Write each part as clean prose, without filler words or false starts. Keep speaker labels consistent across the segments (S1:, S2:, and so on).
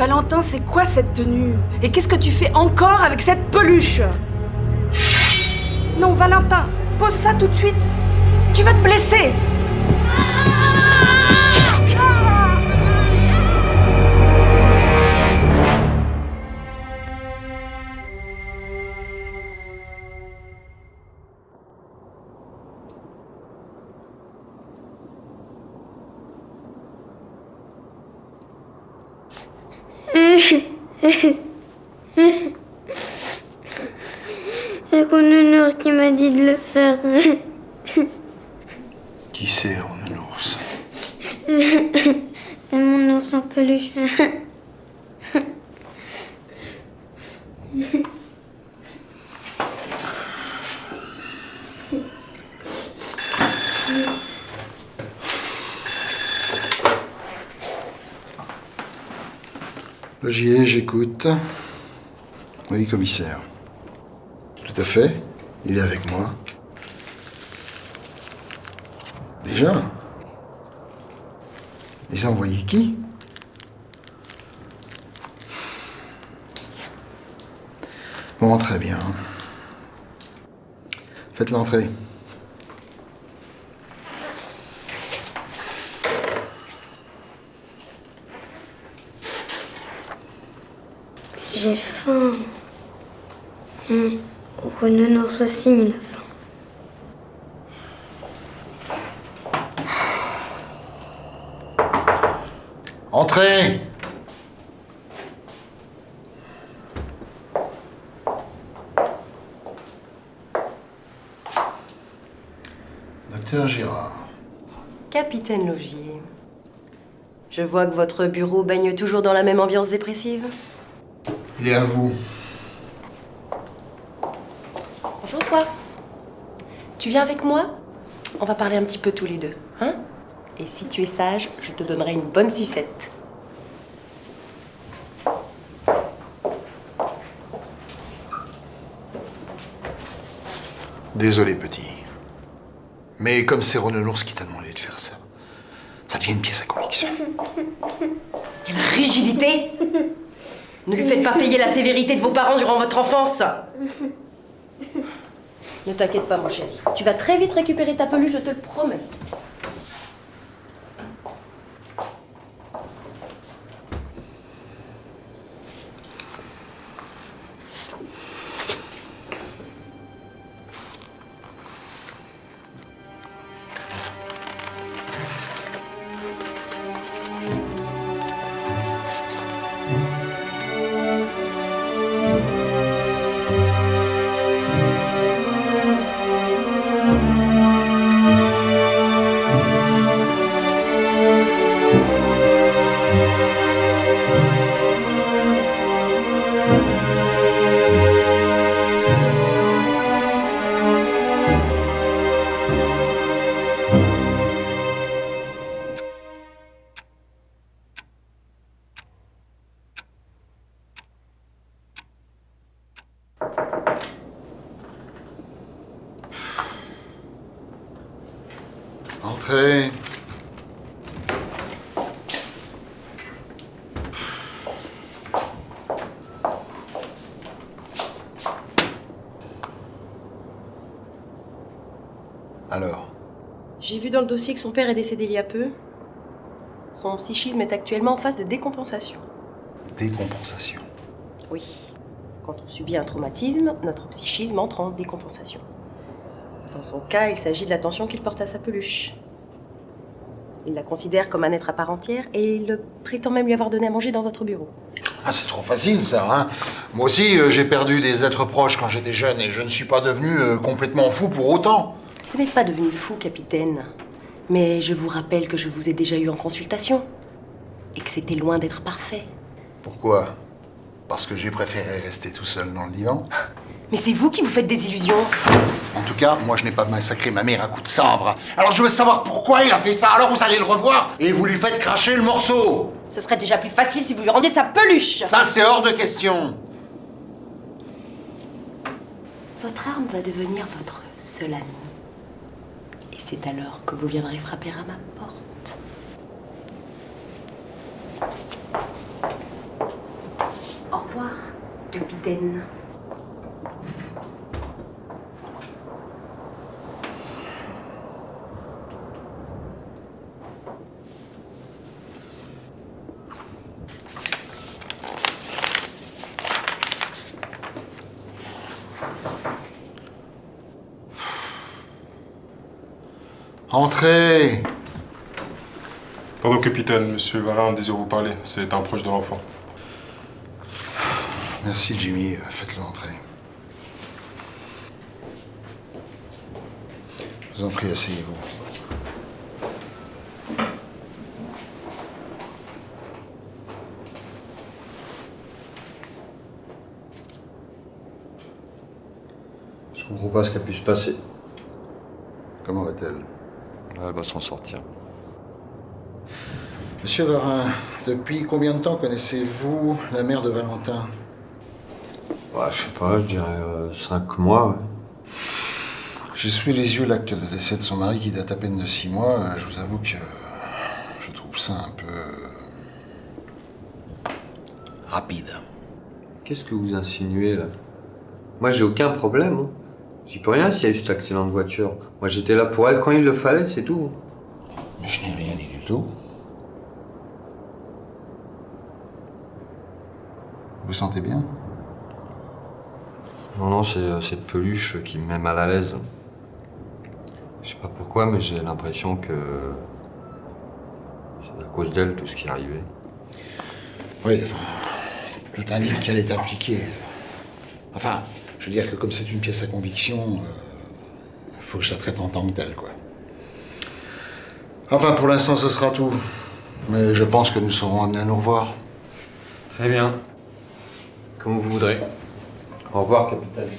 S1: Valentin, c'est quoi cette tenue? Et qu'est-ce que tu fais encore avec cette peluche? Non, Valentin, pose ça tout de suite. Tu vas te blesser.
S2: C'est Ronounours qui m'a dit de le faire.
S3: Qui c'est, Ronounours?
S2: C'est mon ours en peluche.
S3: J'y ai, j'écoute. Oui, commissaire. Tout à fait. Il est avec moi. Déjà? Les a envoyés qui? Bon, très bien. Faites l'entrée.
S2: J'ai faim. Ronounours aussi, il a faim.
S3: Entrez! Docteur Girard.
S4: Capitaine Laugier. Je vois que votre bureau baigne toujours dans la même ambiance dépressive.
S3: Il est à vous.
S4: Bonjour toi. Tu viens avec moi? On va parler un petit peu tous les deux, hein? Et si tu es sage, je te donnerai une bonne sucette.
S3: Désolé, petit. Mais comme c'est Ronounours qui t'a demandé de faire ça, ça devient une pièce à conviction.
S4: Quelle rigidité! Ne lui faites pas payer la sévérité de vos parents durant votre enfance. Ne t'inquiète pas, mon chéri. Tu vas très vite récupérer ta peluche, je te le promets.
S3: Entrez. Alors?
S4: J'ai vu dans le dossier que son père est décédé il y a peu. Son psychisme est actuellement en phase de décompensation.
S3: Décompensation.
S4: Oui. Quand on subit un traumatisme, notre psychisme entre en décompensation. Dans son cas, il s'agit de l'attention qu'il porte à sa peluche. Il la considère comme un être à part entière et il prétend même lui avoir donné à manger dans votre bureau.
S3: Ah, c'est trop facile, ça, hein? Moi aussi, j'ai perdu des êtres proches quand j'étais jeune et je ne suis pas devenu complètement fou pour autant.
S4: Vous n'êtes pas devenu fou, capitaine. Mais je vous rappelle que je vous ai déjà eu en consultation. Et que c'était loin d'être parfait.
S3: Pourquoi? Parce que j'ai préféré rester tout seul dans le divan?
S4: Mais c'est vous qui vous faites des illusions.
S3: En tout cas, moi je n'ai pas massacré ma mère à coups de sabre. Alors je veux savoir pourquoi il a fait ça. Alors vous allez le revoir et vous lui faites cracher le morceau.
S4: Ce serait déjà plus facile si vous lui rendiez sa peluche.
S3: Ça, c'est hors de question.
S4: Votre arme va devenir votre seul ami. Et c'est alors que vous viendrez frapper à ma porte.
S1: Au revoir, capitaine.
S3: Entrez.
S5: Pardon, capitaine, monsieur Varin désire vous parler. C'est un proche de l'enfant.
S3: Merci, Jimmy. Faites-le entrer. Je vous en prie, asseyez-vous.
S6: Je comprends pas ce qui a pu se passer.
S3: Comment va-t-elle?
S6: Elle va s'en sortir.
S3: Monsieur Varin, depuis combien de temps connaissez-vous la mère de Valentin?
S6: Ouais, je sais pas, je dirais 5 mois. Ouais.
S3: J'ai sous les yeux l'acte de décès de son mari qui date à peine de 6 mois. Je vous avoue que je trouve ça un peu rapide.
S6: Qu'est-ce que vous insinuez là? Moi j'ai aucun problème. Hein. J'y peux rien s'il y a eu cet accident de voiture. Moi j'étais là pour elle quand il le fallait, c'est tout.
S3: Mais je n'ai rien dit du tout. Vous vous sentez bien?
S6: Non, non, c'est cette peluche qui me met mal à l'aise. Je sais pas pourquoi, mais j'ai l'impression que c'est à cause d'elle tout ce qui est arrivé.
S3: Oui, enfin, tout indique qu'elle est impliquée. Enfin, je veux dire que comme c'est une pièce à conviction, il faut que je la traite en tant que telle, quoi. Enfin, pour l'instant, ce sera tout. Mais je pense que nous serons amenés à nous revoir.
S6: Très bien. Comme vous voudrez. Au revoir, capitaine.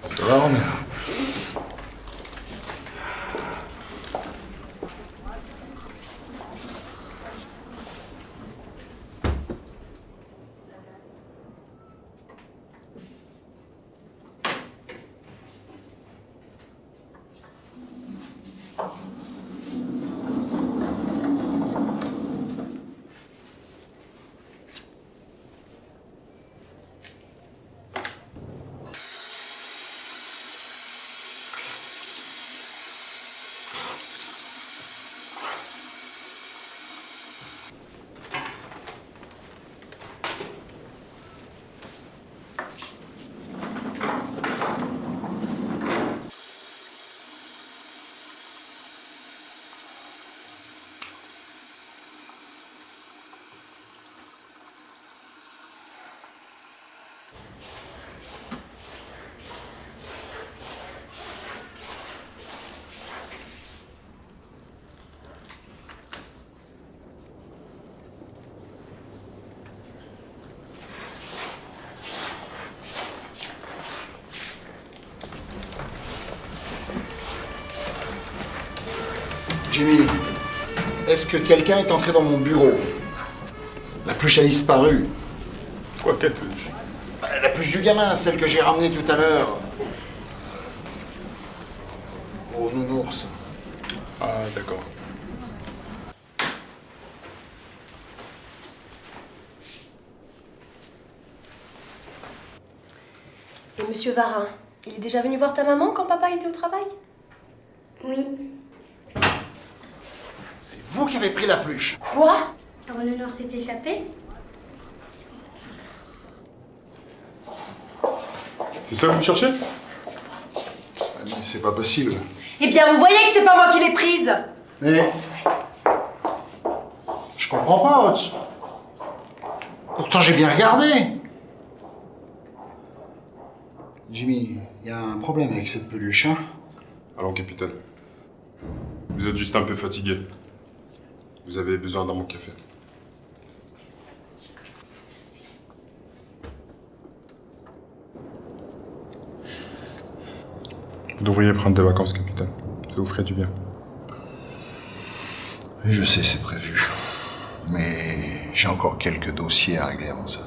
S3: Ça va, Romain? Jimmy, est-ce que quelqu'un est entré dans mon bureau? La peluche a disparu.
S5: Quoi, quelle peluche?
S3: La peluche du gamin, celle que j'ai ramenée tout à l'heure. Oh, nounours.
S5: Ah, d'accord.
S4: Et monsieur Varin, il est déjà venu voir ta maman quand papa était au travail?
S2: Oui.
S3: C'est vous qui avez pris la peluche.
S4: Quoi?
S2: Renaud s'est échappé.
S5: C'est ça que vous cherchez?
S3: Mais c'est pas possible.
S4: Eh bien, vous voyez que c'est pas moi qui l'ai prise!
S3: Mais... je comprends pas, Hotz. Pourtant, j'ai bien regardé. Jimmy, il y a un problème avec cette peluche, hein?
S5: Allons, capitaine. Vous êtes juste un peu fatigué. Vous avez besoin d'un bon café. Vous devriez prendre des vacances, capitaine. Ça vous ferait du bien.
S3: Je sais, c'est prévu. Mais j'ai encore quelques dossiers à régler avant ça.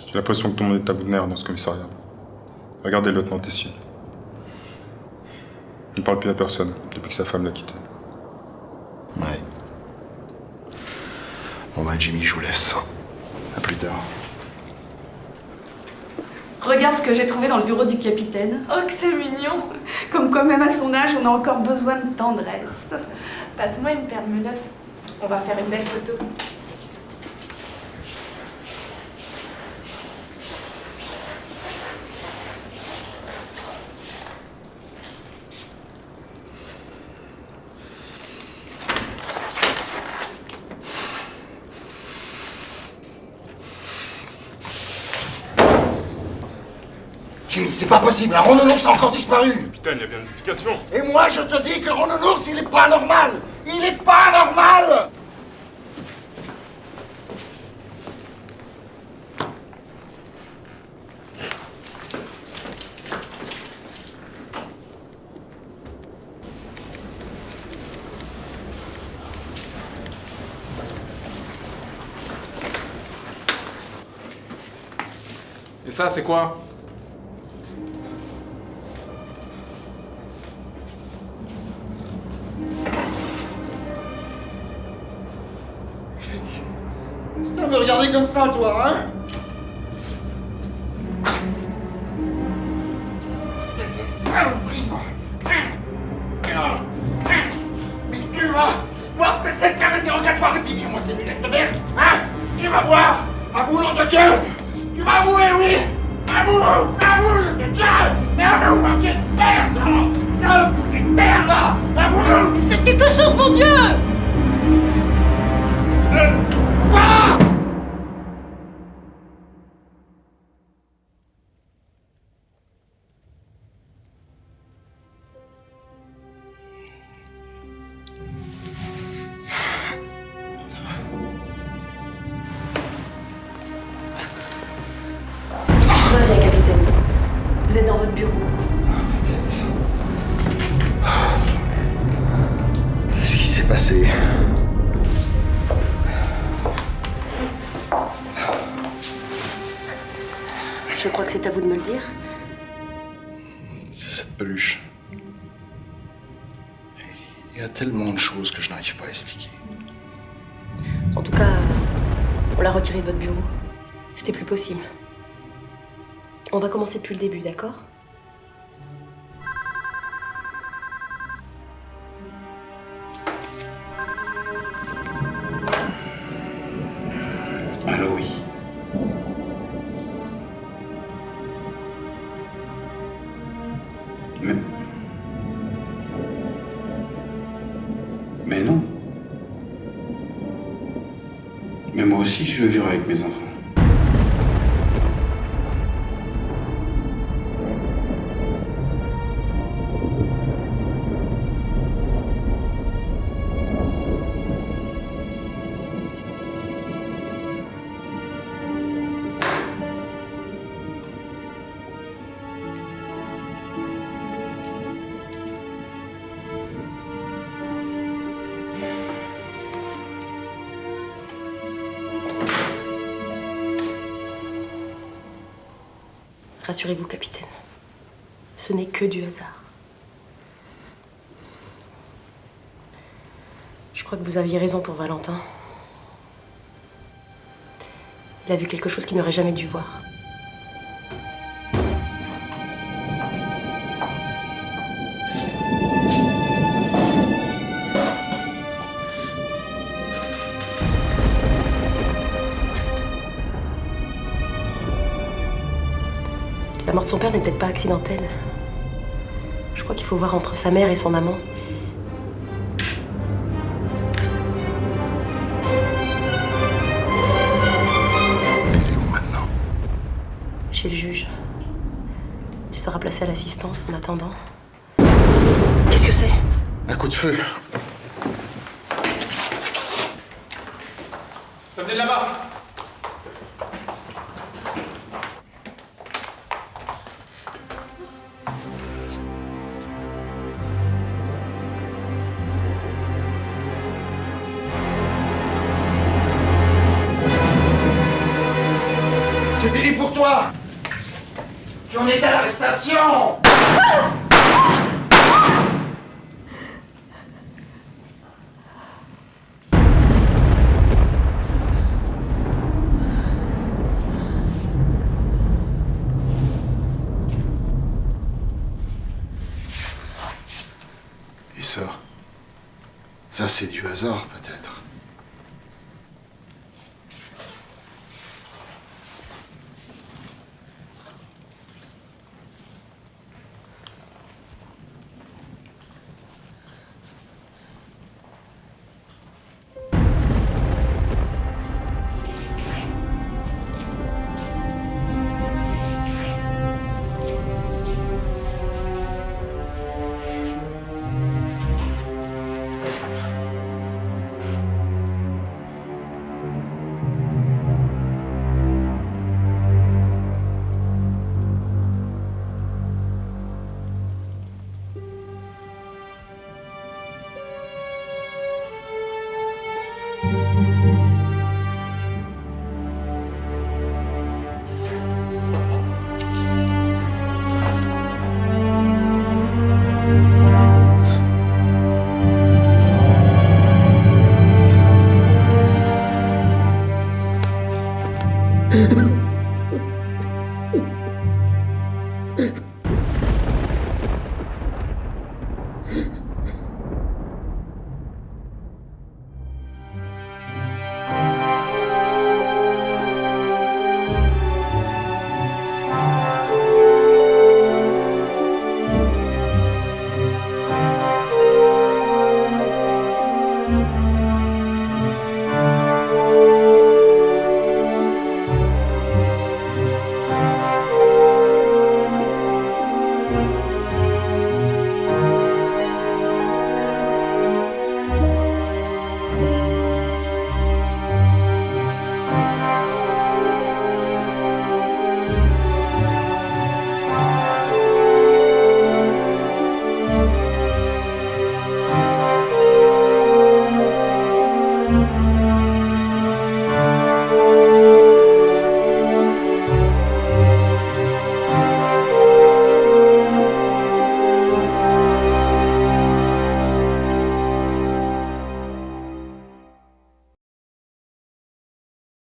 S5: J'ai l'impression que tout le monde est à bout de nerfs dans ce commissariat. Regardez le lieutenant Tessier. Il ne parle plus à personne depuis que sa femme l'a quitté.
S3: Ouais. Bon bah Jimmy, je vous laisse. À plus tard.
S1: Regarde ce que j'ai trouvé dans le bureau du capitaine. Oh, que c'est mignon. Comme quoi, même à son âge, on a encore besoin de tendresse.
S7: Passe-moi une paire de menottes. On va faire une belle photo.
S3: Jimmy, c'est pas possible, un Rononnours a encore disparu.
S5: Capitaine, il y a bien une explication.
S3: Et moi, je te dis que Rononnours, il est pas normal. Il est pas normal.
S8: Et ça, c'est quoi?
S3: C'est à me regarder comme ça, toi, hein? Saloperie, moi. Mais tu vas voir ce que c'est qu'un interrogatoire et puis dis-moi ces lunettes de merde, hein? Tu vas voir! Avoue, nom de Dieu! Tu vas avouer, oui! Avoue! Avoue, nom de Dieu! Mais avoue, mon Dieu de merde! Saloperie de merde! Avoue!
S2: Faites quelque chose, mon Dieu!
S3: Quoi?
S4: Tout va bien, capitaine. Vous êtes dans votre bureau.
S3: Qu'est-ce qui s'est passé?
S4: Je crois que c'est à vous de me le dire.
S3: C'est cette peluche. Il y a tellement de choses que je n'arrive pas à expliquer.
S4: En tout cas, on l'a retiré de votre bureau. C'était plus possible. On va commencer depuis le début, d'accord?
S9: Allô, oui. Mais non. Mais moi aussi, je veux vivre avec mes enfants.
S4: Rassurez-vous, capitaine. Ce n'est que du hasard. Je crois que vous aviez raison pour Valentin. Il a vu quelque chose qu'il n'aurait jamais dû voir. La mort de son père n'est peut-être pas accidentelle. Je crois qu'il faut voir entre sa mère et son amant.
S3: Il est où maintenant?
S4: Chez le juge. Il sera placé à l'assistance en attendant. Qu'est-ce que c'est?
S3: Un coup de feu.
S8: Ça venait de là-bas.
S3: C'est fini pour toi. Tu en es à l'arrestation. Et ça c'est du hasard peut-être.